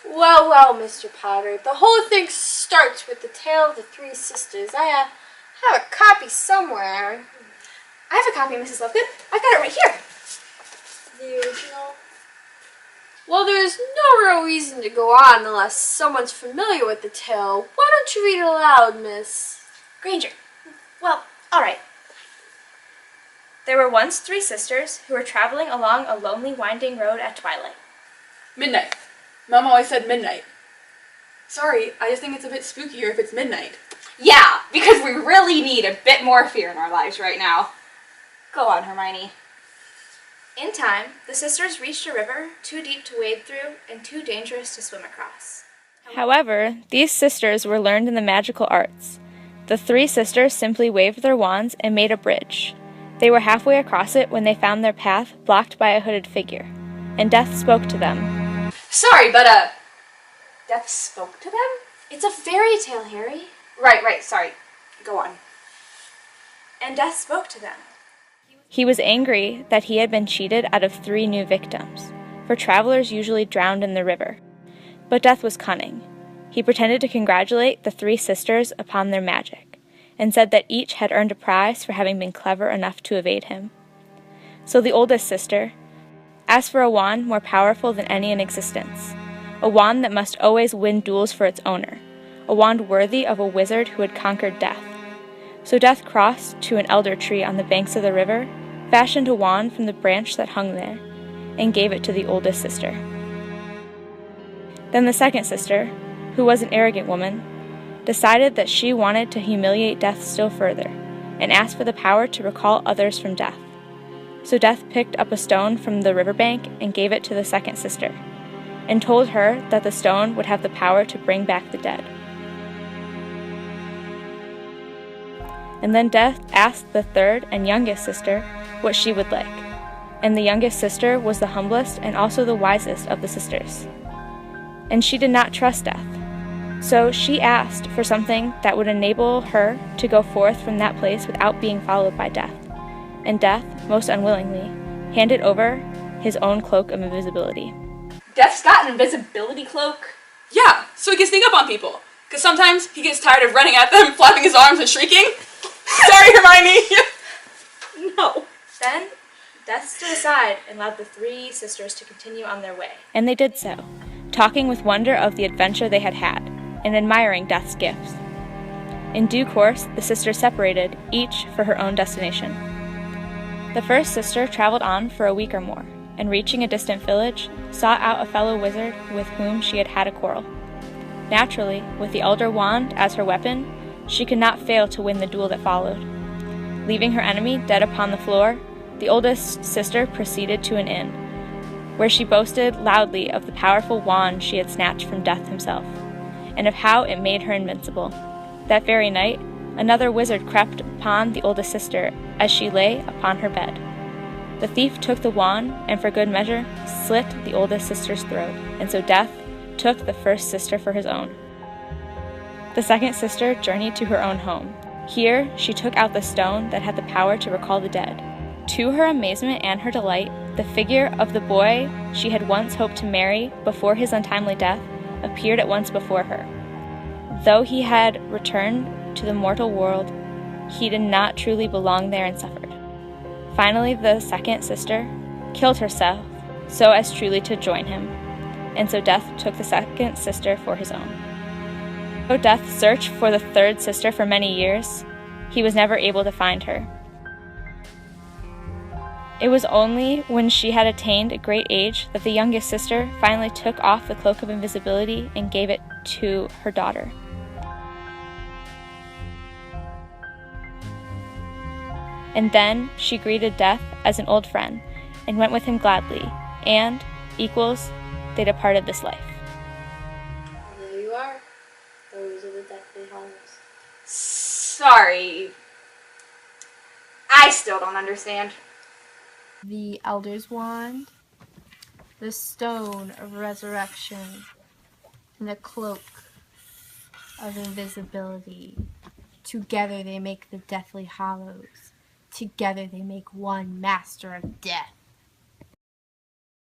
Well, well, Mr. Potter, the whole thing starts with the tale of the three sisters. I have a copy somewhere. I have a copy, Mrs. Lovegood. I've got it right here. The original? Well, there's no real reason to go on unless someone's familiar with the tale. Why don't you read it aloud, Miss Granger. Well, all right. There were once three sisters who were traveling along a lonely, winding road at twilight. Midnight. Mom always said midnight. Sorry, I just think it's a bit spookier if it's midnight. Yeah, because we really need a bit more fear in our lives right now. Go on, Hermione. In time, the sisters reached a river too deep to wade through and too dangerous to swim across. However, these sisters were learned in the magical arts. The three sisters simply waved their wands and made a bridge. They were halfway across it when they found their path blocked by a hooded figure, and Death spoke to them. Sorry, but, Death spoke to them? It's a fairy tale, Harry. Right, sorry. Go on. And Death spoke to them. He was angry that he had been cheated out of 3 new victims, for travelers usually drowned in the river. But Death was cunning. He pretended to congratulate the 3 sisters upon their magic, and said that each had earned a prize for having been clever enough to evade him. So the oldest sister asked for a wand more powerful than any in existence, a wand that must always win duels for its owner, a wand worthy of a wizard who had conquered death. So Death crossed to an elder tree on the banks of the river, fashioned a wand from the branch that hung there, and gave it to the oldest sister. Then the second sister, who was an arrogant woman, decided that she wanted to humiliate Death still further, and asked for the power to recall others from death. So Death picked up a stone from the riverbank and gave it to the second sister, and told her that the stone would have the power to bring back the dead. And then Death asked the third and youngest sister what she would like, and the youngest sister was the humblest and also the wisest of the sisters. And she did not trust Death, so she asked for something that would enable her to go forth from that place without being followed by Death. And Death, most unwillingly, handed over his own cloak of invisibility. Death's got an invisibility cloak? Yeah, so he can sneak up on people. Because sometimes he gets tired of running at them, flapping his arms and shrieking. Sorry, Hermione! No. Then Death stood aside and allowed the 3 sisters to continue on their way. And they did so, talking with wonder of the adventure they had had, and admiring Death's gifts. In due course, the sisters separated, each for her own destination. The first sister traveled on for a week or more, and reaching a distant village, sought out a fellow wizard with whom she had had a quarrel. Naturally, with the elder wand as her weapon, she could not fail to win the duel that followed. Leaving her enemy dead upon the floor, the oldest sister proceeded to an inn, where she boasted loudly of the powerful wand she had snatched from Death himself, and of how it made her invincible. That very night, another wizard crept upon the oldest sister as she lay upon her bed. The thief took the wand, and for good measure, slit the oldest sister's throat, and so Death took the first sister for his own. The second sister journeyed to her own home. Here, she took out the stone that had the power to recall the dead. To her amazement and her delight, the figure of the boy she had once hoped to marry before his untimely death appeared at once before her. Though he had returned to the mortal world, he did not truly belong there and suffered. Finally, the second sister killed herself so as truly to join him, and so Death took the second sister for his own. Though Death searched for the third sister for many years, he was never able to find her. It was only when she had attained a great age that the youngest sister finally took off the cloak of invisibility and gave it to her daughter. And then she greeted Death as an old friend and went with him gladly, and, equals, they departed this life. There you are. Those are the Deathly Hallows. Sorry. I still don't understand. The Elder's Wand, the Stone of Resurrection, and the Cloak of Invisibility. Together they make the Deathly Hallows. Together they make one Master of Death.